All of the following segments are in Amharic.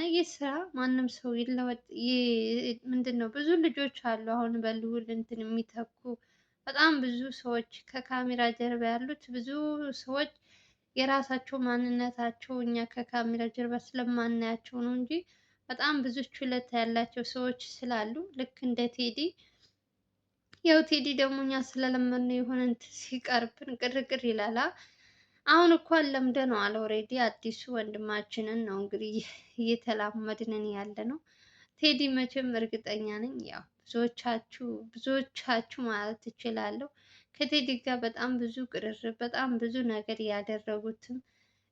ይህ ስራ ማንም ሰው ይለወጥ ምንድነው? ብዙ ልጆች አሉ አሁን በልዑል እንትን የሚተኩ በጣም ብዙ ሰዎች ከካሜራ ጀርባ ያሉት ብዙ ሰዎች የራሳቸው ማንነታቸው እኛ ከካሜራ ጀርባ ስለማናያቸው ነው እንጂ በጣም ብዙ ችሎታ ያላቸው ሰዎች ስላሉ ልክ እንደ ቴዲ። ያው ቴዲ ደግሞ እኛ ስለለመድነው የሆነ እንትን ሲቀርብን ቅርቅር ይላል። አሁን እኮ ለምደነዋል ኦልሬዲ አዲሱ ወንድማችንን ነው እንግዲህ እየተላመድንን ያለ ነው። ቴዲ መቼም እርግጠኛ ነኝ ያው ብዙዎቻችሁ ማለት እችላለሁ ከቴዲ ጋር በጣም ብዙ ቅርርብ በጣም ብዙ ነገር ያደረጉትም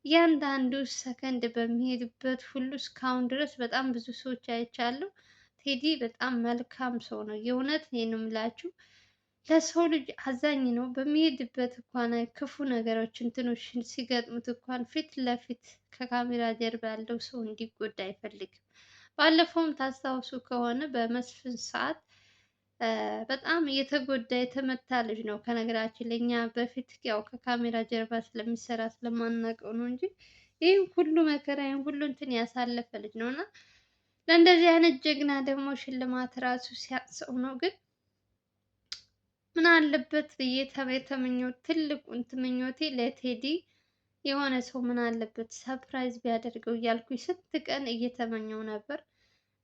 እያንዳንዱ ሰከንድ በሚሄድበት ሁሉ እስካሁን ድረስ በጣም ብዙ ሰዎች አይቻለሁ። ቴዲ በጣም መልካም ሰው ነው። የእውነት ይሄን የምላችሁ ለሰው ልጅ አዛኝ ነው። በሚሄድበት እንኳን ክፉ ነገሮች እንትኖች ሲገጥሙት እንኳን ፊት ለፊት ከካሜራ ጀርባ ያለው ሰው እንዲጎዳ አይፈልግም። ባለፈውም ታስታውሱ ከሆነ በመስፍን ሰዓት በጣም እየተጎዳ የተመታ ልጅ ነው። ከነገራችን ላይ እኛ በፊት ያው ከካሜራ ጀርባ ስለሚሰራ ስለማናውቀው ነው እንጂ ይህን ሁሉ መከራ ይህን ሁሉ እንትን ያሳለፈ ልጅ ነው። እና ለእንደዚህ አይነት ጀግና ደግሞ ሽልማት ራሱ ሲያንሰው ነው። ግን ምን አለበት ብዬ የተመኘሁት ትልቁ እንትን ምኞቴ ለቴዲ የሆነ ሰው ምን አለበት ሰርፕራይዝ ቢያደርገው እያልኩኝ ስንት ቀን እየተመኘው ነበር።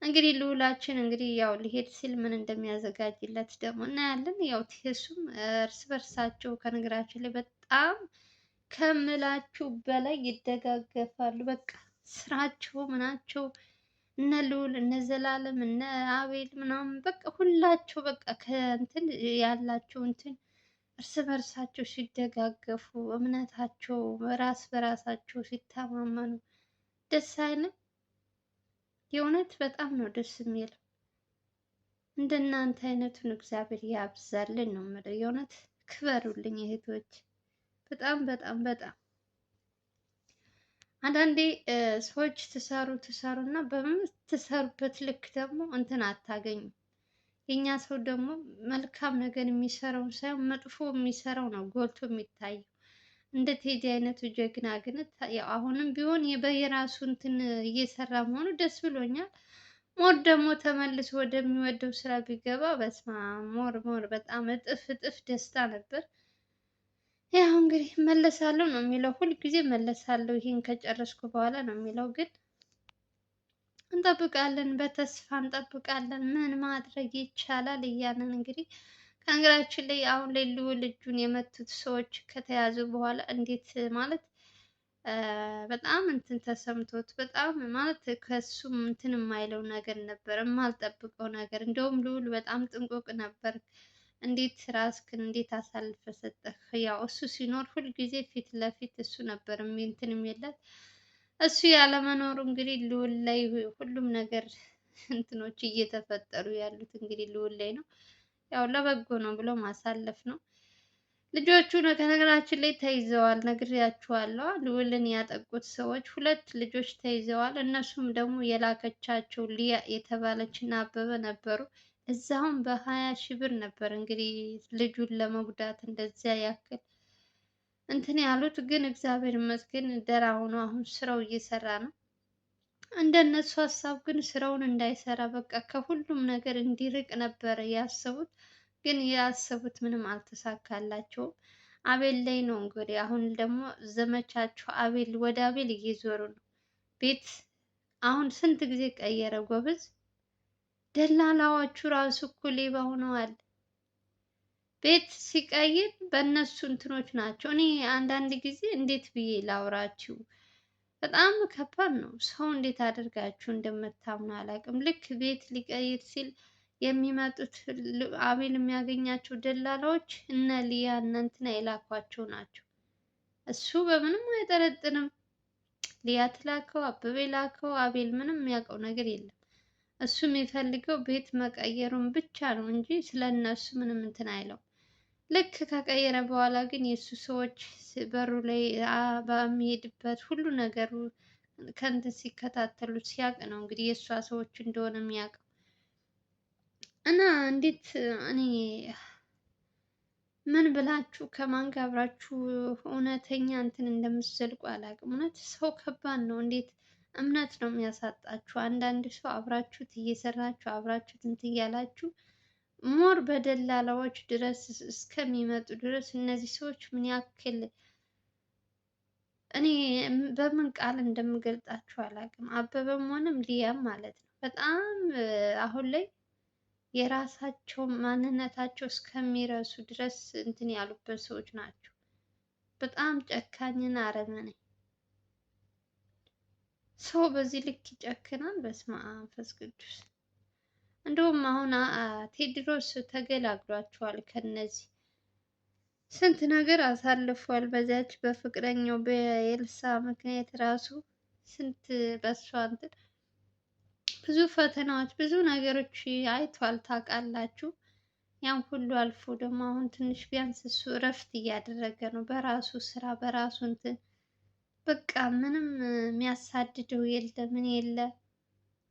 እንግዲህ ልዑላችን እንግዲህ ያው ሊሄድ ሲል ምን እንደሚያዘጋጅለት ደግሞ እናያለን። ያው እሱም እርስ በርሳቸው ከነገራችን ላይ በጣም ከምላችሁ በላይ ይደጋገፋሉ። በቃ ስራቸው ምናቸው እነ ልዑል እነ ዘላለም እነ አቤል ምናምን በቃ ሁላቸው በቃ ከእንትን ያላቸው እንትን እርስ በርሳቸው ሲደጋገፉ እምነታቸው በራስ በራሳቸው ሲተማመኑ ደስ አይልም? የእውነት በጣም ነው ደስ የሚለው። እንደናንተ አይነቱን እግዚአብሔር ያብዛልን ነው የምለው። የእውነት ክበሩልኝ እህቶች። በጣም በጣም በጣም አንዳንዴ ሰዎች ትሰሩና በምትሰሩበት ልክ ደግሞ እንትን አታገኙም። የኛ ሰው ደግሞ መልካም ነገር የሚሰራው ሳይሆን መጥፎ የሚሰራው ነው ጎልቶ የሚታየው። እንደ ቴዲ አይነቱ ጀግና ግን ያው አሁንም ቢሆን በየራሱ እንትን እየሰራ መሆኑ ደስ ብሎኛል። ሞር ደግሞ ተመልሶ ወደሚወደው ስራ ቢገባ በስመ አብ ሞር በጣም እጥፍ እጥፍ ደስታ ነበር። ያው እንግዲህ መለሳለሁ ነው የሚለው፣ ሁልጊዜ መለሳለሁ ይሄን ከጨረስኩ በኋላ ነው የሚለው። ግን እንጠብቃለን፣ በተስፋ እንጠብቃለን። ምን ማድረግ ይቻላል እያለን እንግዲህ ከነገራችን ላይ አሁን ላይ ልዑል እጁን የመቱት ሰዎች ከተያዙ በኋላ እንዴት ማለት በጣም እንትን ተሰምቶት በጣም ማለት ከሱም እንትን የማይለው ነገር ነበር፣ የማልጠብቀው ነገር። እንደውም ልዑል በጣም ጥንቁቅ ነበር። እንዴት ራስክን እንዴት አሳልፈ ሰጠህ? ያው እሱ ሲኖር ሁልጊዜ ፊት ለፊት እሱ ነበር እንትን የሚለት። እሱ ያለመኖሩ እንግዲህ ልዑል ላይ ሁሉም ነገር እንትኖች እየተፈጠሩ ያሉት እንግዲህ ልዑል ላይ ነው። ያው ለበጎ ነው ብሎ ማሳለፍ ነው። ልጆቹ ከነገራችን ላይ ተይዘዋል፣ ነግሬያችኋለሁ። ልዑልን ያጠቁት ሰዎች ሁለት ልጆች ተይዘዋል። እነሱም ደግሞ የላከቻቸው ሊያ የተባለችና አበበ ነበሩ። እዛውም በ20 ሺህ ብር ነበር እንግዲህ ልጁን ለመጉዳት እንደዚያ ያክል እንትን ያሉት። ግን እግዚአብሔር ይመስገን ደህና ሆኖ አሁን ስራው እየሰራ ነው። እንደነሱ ሀሳብ ግን ስራውን እንዳይሰራ በቃ ከሁሉም ነገር እንዲርቅ ነበረ ያሰቡት። ግን ያሰቡት ምንም አልተሳካላቸውም። አቤል ላይ ነው እንግዲህ አሁን ደግሞ ዘመቻቸው አቤል ወደ አቤል እየዞሩ ነው። ቤት አሁን ስንት ጊዜ ቀየረ ጎበዝ። ደላላዎቹ ራሱ እኮ ሌባ ሆነዋል። ቤት ሲቀይር በእነሱ እንትኖች ናቸው። እኔ አንዳንድ ጊዜ እንዴት ብዬ ላውራችሁ፣ በጣም ከባድ ነው። ሰው እንዴት አድርጋችሁ እንደምታምኑ አላውቅም። ልክ ቤት ሊቀይር ሲል የሚመጡት አቤል የሚያገኛቸው ደላላዎች እነ ሊያ እነ እንትና የላኳቸው ናቸው። እሱ በምንም አይጠረጥርም። ሊያ ትላከው አበበ ላከው አቤል ምንም የሚያውቀው ነገር የለም። እሱ የሚፈልገው ቤት መቀየሩን ብቻ ነው እንጂ ስለነሱ ምንም እንትን አይለው። ልክ ከቀየረ በኋላ ግን የእሱ ሰዎች በሩ ላይ በሚሄድበት ሁሉ ነገሩ ከእንትን ሲከታተሉት ሲያውቅ ነው እንግዲህ የእሷ ሰዎች እንደሆነ የሚያውቀው። እና እንዴት እኔ ምን ብላችሁ ከማን ጋር አብራችሁ እውነተኛ እንትን እንደምትዘልቁ አላውቅም። እውነት ሰው ከባድ ነው። እንዴት እምነት ነው የሚያሳጣችሁ። አንዳንድ ሰው አብራችሁት እየሰራችሁ አብራችሁት እንትን እያላችሁ ሞር በደላላዎች ድረስ እስከሚመጡ ድረስ እነዚህ ሰዎች ምን ያክል እኔ በምን ቃል እንደምገልጣችሁ አላውቅም። አበበም ሆነም ሊያም ማለት ነው በጣም አሁን ላይ የራሳቸው ማንነታቸው እስከሚረሱ ድረስ እንትን ያሉበት ሰዎች ናቸው። በጣም ጨካኝና አረመኔ ሰው በዚህ ልክ ይጨክናል? በስመ አብ መንፈስ ቅዱስ። እንደውም አሁን ቴድሮስ ተገላግሏቸዋል ከነዚህ ስንት ነገር አሳልፏል። በዛች በፍቅረኛው በኤልሳ ምክንያት ራሱ ስንት በሷ እንትን ብዙ ፈተናዎች ብዙ ነገሮች አይቷል ታውቃላችሁ። ያን ሁሉ አልፎ ደግሞ አሁን ትንሽ ቢያንስ እሱ እረፍት እያደረገ ነው በራሱ ስራ በራሱ እንትን በቃ ምንም የሚያሳድደው የለ ምን የለ።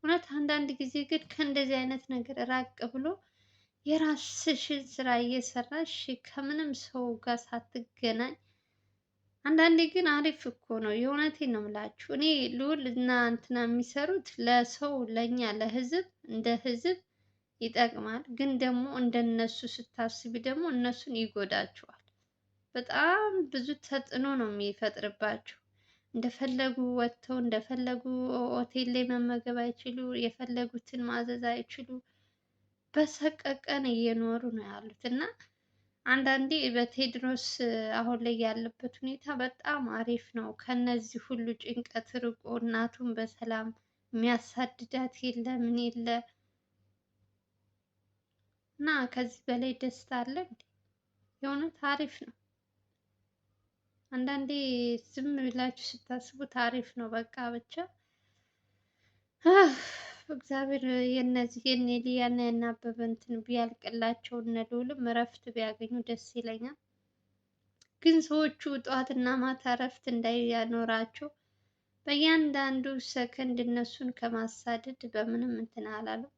እውነት አንዳንድ ጊዜ ግን ከእንደዚህ አይነት ነገር ራቅ ብሎ የራስሽን ስራ እየሰራሽ ከምንም ሰው ጋር ሳትገናኝ አንዳንዴ ግን አሪፍ እኮ ነው። የእውነቴን ነው የምላችሁ። እኔ ልዑል እና እንትና የሚሰሩት ለሰው ለእኛ ለህዝብ እንደ ህዝብ ይጠቅማል። ግን ደግሞ እንደነሱ ስታስቢ ደግሞ እነሱን ይጎዳቸዋል። በጣም ብዙ ተጽዕኖ ነው የሚፈጥርባቸው። እንደፈለጉ ወጥተው እንደፈለጉ ሆቴል ላይ መመገብ አይችሉ፣ የፈለጉትን ማዘዝ አይችሉ፣ በሰቀቀን እየኖሩ ነው ያሉት። እና አንዳንዴ በቴድሮስ አሁን ላይ ያለበት ሁኔታ በጣም አሪፍ ነው። ከነዚህ ሁሉ ጭንቀት ርቆ እናቱን በሰላም የሚያሳድዳት የለ ምን የለ እና ከዚህ በላይ ደስታ አለ እንዴ? የእውነት አሪፍ ነው። አንዳንዴ ዝም ብላችሁ ስታስቡት አሪፍ ነው። በቃ ብቻ እግዚአብሔር የነዚህ የነ ሊያና የነ አበበ እንትን ቢያልቅላቸው እነ ልዑልም እረፍት ቢያገኙ ደስ ይለኛል። ግን ሰዎቹ ጠዋትና ማታ እረፍት እንዳይኖራቸው በእያንዳንዱ ሰከንድ እነሱን ከማሳደድ በምንም እንትን አላለም።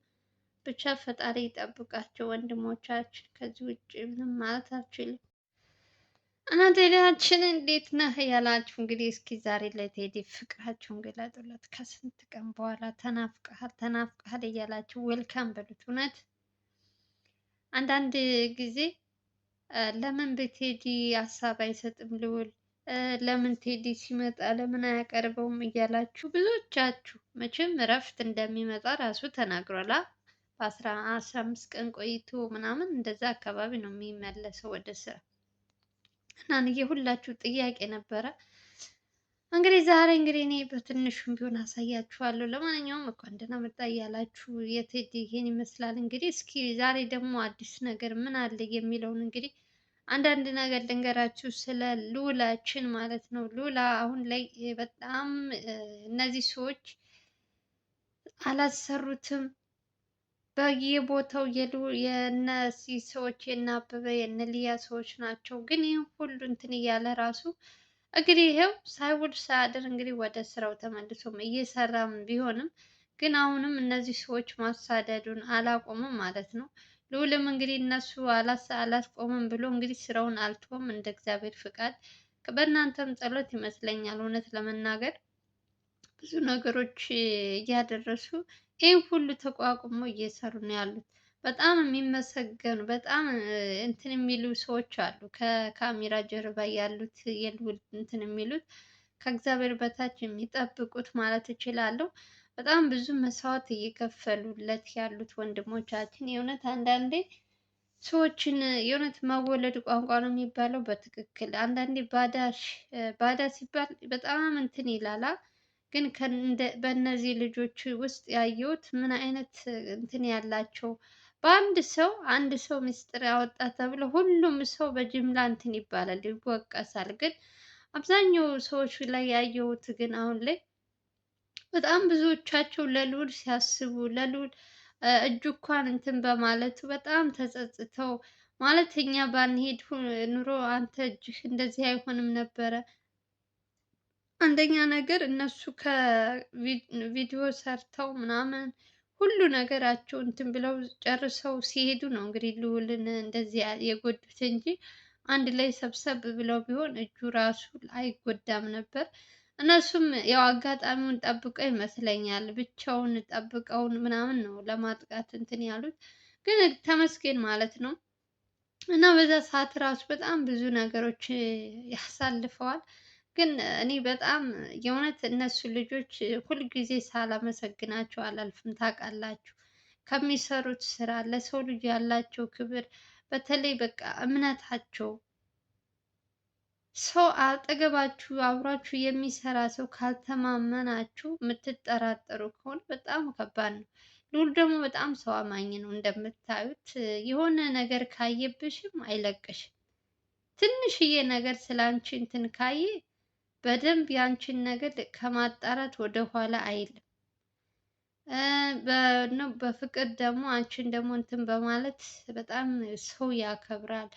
ብቻ ፈጣሪ ይጠብቃቸው ወንድሞቻችን። ከዚህ ውጭ ምንም ማለት አልችልም። እና ቴዲያችን እንዴት ነህ ያላችሁ እንግዲህ እስኪ ዛሬ ለቴዲ ፍቅራችሁን ገለጡለት። ከስንት ቀን በኋላ ተናፍቀሃል ተናፍቀሃል እያላችሁ ዌልካም በሉት። እውነት አንዳንድ ጊዜ ለምን በቴዲ ሀሳብ አይሰጥም ልዑል፣ ለምን ቴዲ ሲመጣ ለምን አያቀርበውም እያላችሁ ብዙዎቻችሁ መቼም እረፍት እንደሚመጣ ራሱ ተናግሯል። በ15 ቀን ቆይቶ ምናምን እንደዛ አካባቢ ነው የሚመለሰው ወደ ስራ እና የሁላችሁ ጥያቄ ነበረ። እንግዲህ ዛሬ እንግዲህ እኔ በትንሹም ቢሆን አሳያችኋለሁ። ለማንኛውም እንኳን ደህና መጣ እያላችሁ የቴዲ ይሄን ይመስላል። እንግዲህ እስኪ ዛሬ ደግሞ አዲስ ነገር ምን አለ የሚለውን እንግዲህ አንዳንድ ነገር ልንገራችሁ ስለ ልዑላችን ማለት ነው። ልዑል አሁን ላይ በጣም እነዚህ ሰዎች አላሰሩትም። በየቦታው የእነዚህ ሰዎች የነ አበበ የነ ሊያ ሰዎች ናቸው። ግን ይህ ሁሉ እንትን እያለ ራሱ እንግዲህ ይኸው ሳይውል ሳያድር እንግዲህ ወደ ስራው ተመልሶም እየሰራም ቢሆንም ግን አሁንም እነዚህ ሰዎች ማሳደዱን አላቆሙም ማለት ነው። ልዑልም እንግዲህ እነሱ አላስቆምም ብሎ እንግዲህ ስራውን አልተወም እንደ እግዚአብሔር ፍቃድ። በእናንተም ጸሎት ይመስለኛል እውነት ለመናገር ብዙ ነገሮች እያደረሱ ይህን ሁሉ ተቋቁሞ እየሰሩ ነው ያሉት። በጣም የሚመሰገኑ በጣም እንትን የሚሉ ሰዎች አሉ። ከካሜራ ጀርባ ያሉት የልዑል እንትን የሚሉት ከእግዚአብሔር በታች የሚጠብቁት ማለት እችላለሁ። በጣም ብዙ መስዋዕት እየከፈሉለት ያሉት ወንድሞቻችን የእውነት አንዳንዴ ሰዎችን የእውነት መወለድ ቋንቋ ነው የሚባለው በትክክል አንዳንዴ ባዳ ሲባል በጣም እንትን ይላላ። ግን በእነዚህ ልጆች ውስጥ ያየሁት ምን አይነት እንትን ያላቸው በአንድ ሰው አንድ ሰው ምስጢር ያወጣ ተብሎ ሁሉም ሰው በጅምላ እንትን ይባላል ይወቀሳል። ግን አብዛኛው ሰዎች ላይ ያየሁት ግን አሁን ላይ በጣም ብዙዎቻቸው ለልዑል ሲያስቡ ለልዑል እጁ እንኳን እንትን በማለቱ በጣም ተጸጽተው ማለት እኛ ባንሄድ ኑሮ አንተ እጅህ እንደዚህ አይሆንም ነበረ። አንደኛ ነገር እነሱ ከቪዲዮ ሰርተው ምናምን ሁሉ ነገራቸው እንትን ብለው ጨርሰው ሲሄዱ ነው እንግዲህ ልዑልን እንደዚህ የጎዱት እንጂ አንድ ላይ ሰብሰብ ብለው ቢሆን እጁ ራሱ አይጎዳም ነበር። እነሱም ያው አጋጣሚውን ጠብቀው ይመስለኛል ብቻውን ጠብቀውን ምናምን ነው ለማጥቃት እንትን ያሉት። ግን ተመስገን ማለት ነው። እና በዛ ሰዓት ራሱ በጣም ብዙ ነገሮች ያሳልፈዋል። ግን እኔ በጣም የእውነት እነሱ ልጆች ሁልጊዜ ሳላመሰግናቸው አላልፍም። ታውቃላችሁ ከሚሰሩት ስራ ለሰው ልጅ ያላቸው ክብር፣ በተለይ በቃ እምነታቸው ሰው አጠገባችሁ አብሯችሁ የሚሰራ ሰው ካልተማመናችሁ የምትጠራጠሩ ከሆነ በጣም ከባድ ነው። ልዑል ደግሞ በጣም ሰው አማኝ ነው እንደምታዩት። የሆነ ነገር ካየብሽም አይለቅሽም። ትንሽዬ ነገር ስላንቺ እንትን ካየ በደንብ ያንቺን ነገር ከማጣራት ወደ ኋላ አይልም። በፍቅር ደግሞ አንቺን ደግሞ እንትን በማለት በጣም ሰው ያከብራል።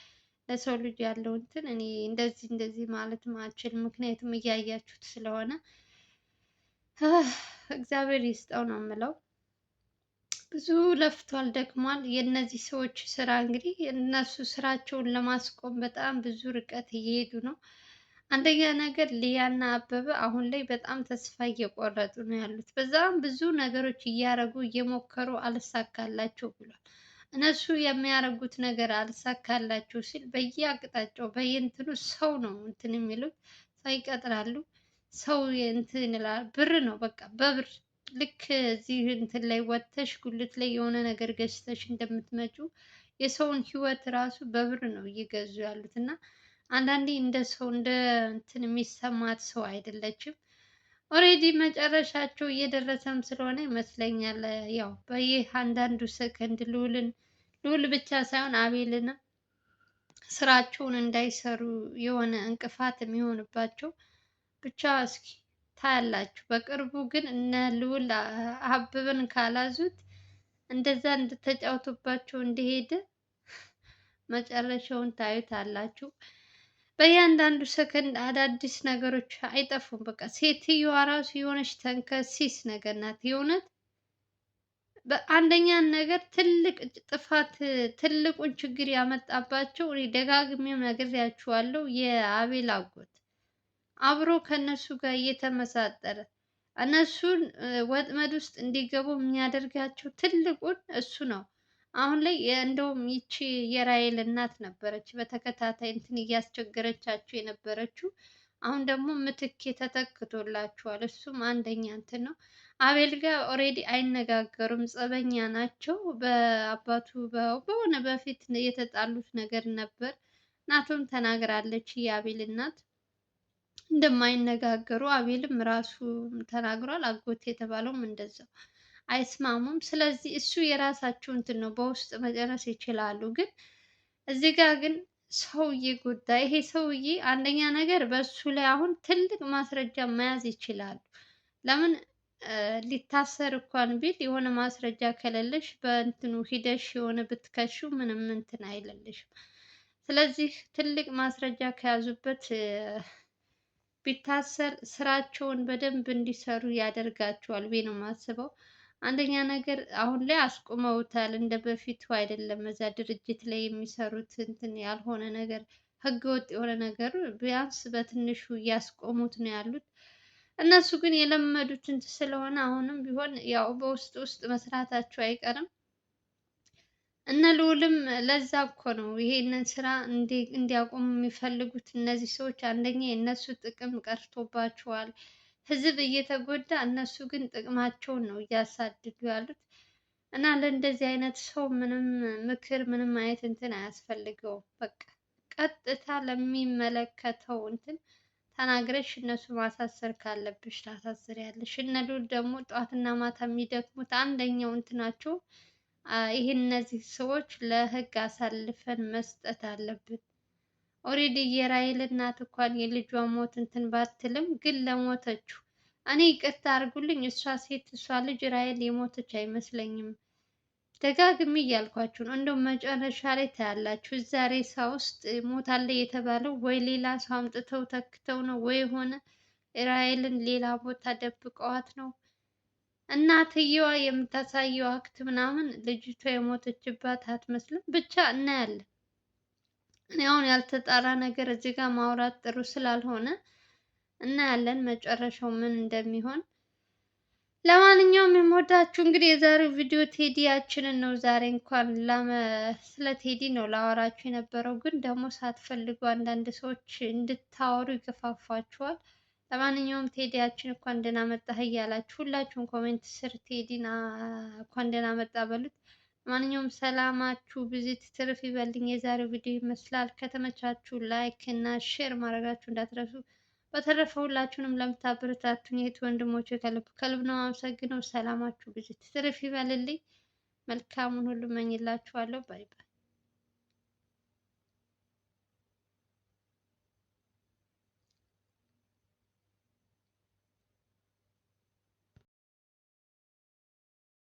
ለሰው ልጅ ያለው እንትን እኔ እንደዚህ እንደዚህ ማለት አልችልም። ምክንያቱም እያያችሁት ስለሆነ እግዚአብሔር ይስጠው ነው የምለው። ብዙ ለፍቷል፣ ደክሟል። የእነዚህ ሰዎች ስራ እንግዲህ እነሱ ስራቸውን ለማስቆም በጣም ብዙ ርቀት እየሄዱ ነው። አንደኛ ነገር ሊያና አበበ አሁን ላይ በጣም ተስፋ እየቆረጡ ነው ያሉት። በዛም ብዙ ነገሮች እያረጉ እየሞከሩ አልሳካላቸው ብሏል። እነሱ የሚያደርጉት ነገር አልሳካላቸው ሲል በየአቅጣጫው በየእንትኑ ሰው ነው እንትን የሚሉት፣ ሰው ይቀጥራሉ። ሰው እንትን ይላል። ብር ነው በቃ በብር ልክ እዚህ እንትን ላይ ወጥተሽ ጉልት ላይ የሆነ ነገር ገዝተሽ እንደምትመጪው የሰውን ህይወት ራሱ በብር ነው እየገዙ ያሉት። እና አንዳንዴ እንደ ሰው እንደ እንትን የሚሰማት ሰው አይደለችም። ኦሬዲ መጨረሻቸው እየደረሰም ስለሆነ ይመስለኛል። ያው በይህ አንዳንዱ ሰከንድ ልዑል ብቻ ሳይሆን አቤልንም ስራቸውን እንዳይሰሩ የሆነ እንቅፋት የሚሆንባቸው ብቻ እስኪ ታያላችሁ። በቅርቡ ግን እነ ልዑል አበበን ካላዙት እንደዛ እንደተጫወቱባቸው እንደሄደ መጨረሻውን ታዩታላችሁ። በእያንዳንዱ ሰከንድ አዳዲስ ነገሮች አይጠፉም። በቃ ሴትዮዋ ራሱ የሆነች ተንከሲስ ነገር ናት። የእውነት በአንደኛ ነገር ትልቅ ጥፋት ትልቁን ችግር ያመጣባቸው እኔ ደጋግሜም ነግሬያችኋለሁ። የአቤል አጎት አብሮ ከነሱ ጋር እየተመሳጠረ እነሱን ወጥመድ ውስጥ እንዲገቡ የሚያደርጋቸው ትልቁን እሱ ነው። አሁን ላይ እንደውም ይቺ የራሔል እናት ነበረች በተከታታይ እንትን እያስቸገረቻቸው የነበረችው። አሁን ደግሞ ምትኬ ተተክቶላቸዋል። እሱም አንደኛ እንትን ነው። አቤል ጋር ኦሬዲ አይነጋገሩም፣ ጸበኛ ናቸው። በአባቱ በሆነ በፊት የተጣሉት ነገር ነበር። እናቱም ተናግራለች የአቤል እናት እንደማይነጋገሩ አቤልም ራሱ ተናግሯል። አጎት የተባለውም እንደዛው አይስማሙም። ስለዚህ እሱ የራሳቸው እንትን ነው በውስጥ መጨረስ ይችላሉ። ግን እዚህ ጋር ግን ሰውዬ ጉዳይ ይሄ ሰውዬ አንደኛ ነገር በሱ ላይ አሁን ትልቅ ማስረጃ መያዝ ይችላሉ። ለምን ሊታሰር እንኳን ቢል የሆነ ማስረጃ ከሌለሽ በእንትኑ ሂደሽ የሆነ ብትከሹ ምንም እንትን አይለልሽም። ስለዚህ ትልቅ ማስረጃ ከያዙበት ቢታሰር ስራቸውን በደንብ እንዲሰሩ ያደርጋቸዋል ብዬ ነው የማስበው። አንደኛ ነገር አሁን ላይ አስቁመውታል፣ እንደ በፊቱ አይደለም። እዛ ድርጅት ላይ የሚሰሩት እንትን ያልሆነ ነገር ህገወጥ የሆነ ነገር ቢያንስ በትንሹ እያስቆሙት ነው ያሉት። እነሱ ግን የለመዱት እንትን ስለሆነ አሁንም ቢሆን ያው በውስጥ ውስጥ መስራታቸው አይቀርም። እነ ልዑልም ለዛ እኮ ነው ይሄንን ስራ እንዲያቆሙ የሚፈልጉት እነዚህ ሰዎች። አንደኛ የእነሱ ጥቅም ቀርቶባቸዋል፣ ህዝብ እየተጎዳ፣ እነሱ ግን ጥቅማቸውን ነው እያሳድዱ ያሉት። እና ለእንደዚህ አይነት ሰው ምንም ምክር ምንም አይነት እንትን አያስፈልገውም። በቃ ቀጥታ ለሚመለከተው እንትን ተናግረሽ እነሱ ማሳሰር ካለብሽ ታሳስሪያለሽ። እነ ልዑል ደግሞ ጠዋትና ማታ የሚደክሙት አንደኛው እንትናቸው ይህን እነዚህ ሰዎች ለህግ አሳልፈን መስጠት አለብን። ኦሬዲ የራሔል እናት እንኳን የልጇ ሞት እንትን ባትልም ግን ለሞተችው እኔ ይቅርታ አድርጉልኝ፣ እሷ ሴት እሷ ልጅ ራሔል የሞተች አይመስለኝም። ደጋግሜ እያልኳችሁ ነው። እንደው መጨረሻ ላይ ታያላችሁ። እዛ ሬሳ ውስጥ ሞታለ የተባለው ወይ ሌላ ሰው አምጥተው ተክተው ነው ወይ የሆነ ራሔልን ሌላ ቦታ ደብቀዋት ነው። እናትየዋ የምታሳየው አክት ምናምን ልጅቷ የሞተችባት አትመስልም። ብቻ እናያለን። እኔ አሁን ያልተጣራ ነገር እዚህ ጋር ማውራት ጥሩ ስላልሆነ እናያለን መጨረሻው ምን እንደሚሆን። ለማንኛውም የምወዳችሁ እንግዲህ የዛሬው ቪዲዮ ቴዲያችንን ነው። ዛሬ እንኳን ስለ ቴዲ ነው ላወራችሁ የነበረው፣ ግን ደግሞ ሳትፈልጉ አንዳንድ ሰዎች እንድታወሩ ይገፋፋችኋል። ለማንኛውም ቴዲያችን እንኳን ደህና መጣህ እያላችሁ ሁላችሁም ኮሜንት ስር ቴዲን እንኳን ደህና መጣ በሉት። ለማንኛውም ሰላማችሁ ብዙ ትርፍ ይበልኝ። የዛሬው ቪዲዮ ይመስላል። ከተመቻችሁ ላይክ እና ሼር ማድረጋችሁ እንዳትረሱ። በተረፈ ሁላችሁንም ለምታበረታቱኝ የእህት ወንድሞቼ ከልብ ከልብ ነው አመሰግነው። ሰላማችሁ ብዙ ትርፍ ይበልልኝ። መልካሙን ሁሉ እመኝላችኋለሁ። ባይ ባይ።